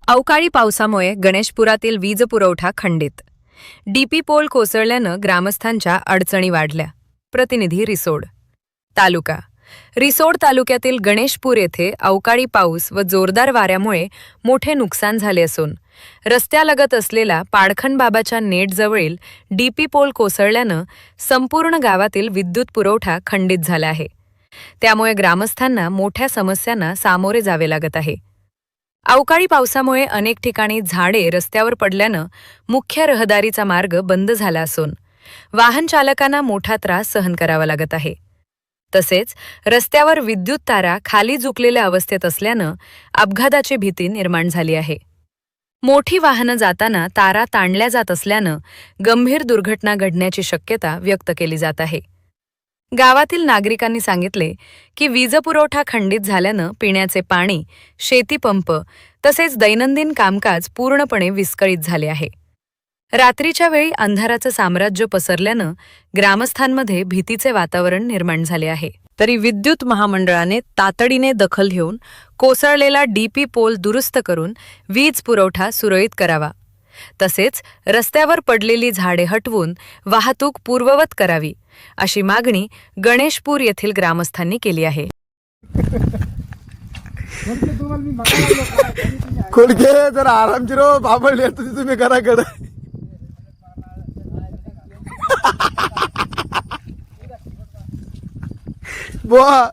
अवकाळी पावसामुळे गणेशपुरातील वीज पुरवठा खंडित. डीपी पोल कोसळल्यानं ग्रामस्थांच्या अडचणी वाढल्या. प्रतिनिधी रिसोड तालुका. रिसोड तालुक्यातील गणेशपूर येथे अवकाळी पाऊस व जोरदार वाऱ्यामुळे मोठे नुकसान झाले असून रस्त्यालगत असलेला पाडखणबाबाच्या नेटजवळील डीपी पोल कोसळल्यानं संपूर्ण गावातील विद्युत पुरवठा खंडित झाला आहे. त्यामुळे ग्रामस्थांना मोठ्या समस्यांना सामोरे जावे लागत आहे. अवकाळी पावसामुळे अनेक ठिकाणी झाडे रस्त्यावर पडल्यानं मुख्य रहदारीचा मार्ग बंद झाला असून वाहन चालकांना मोठा त्रास सहन करावा लागत आहे. तसेच रस्त्यावर विद्युत तारा खाली झुकलेल्या अवस्थेत असल्यानं अपघाताची भीती निर्माण झाली आहे. मोठी वाहनं जाताना तारा ताणल्या जात असल्यानं गंभीर दुर्घटना घडण्याची शक्यता व्यक्त केली जात आहे. गावातील नागरिकांनी सांगितले की वीजपुरवठा खंडित झाल्यानं पिण्याचे पाणी, शेतीपंप तसेच दैनंदिन कामकाज पूर्णपणे विस्कळीत झाले आहे. रात्रीच्या वेळी अंधाराचं साम्राज्य पसरल्यानं ग्रामस्थांमध्ये भीतीचे वातावरण निर्माण झाले आहे. तरी विद्युत महामंडळाने तातडीने दखल घेऊन कोसळलेला डीपी पोल दुरुस्त करून वीज पुरवठा सुरळीत करावा. तसेच रस्त्यावर पडलेली झाडे हटवून वाहतूक पूर्ववत करावी अशी मागणी गणेशपूर येथील ग्रामस्थांनी केली आहे. खोडके जरा आरामची रो बाबळले तुम्ही घराकडे बुवा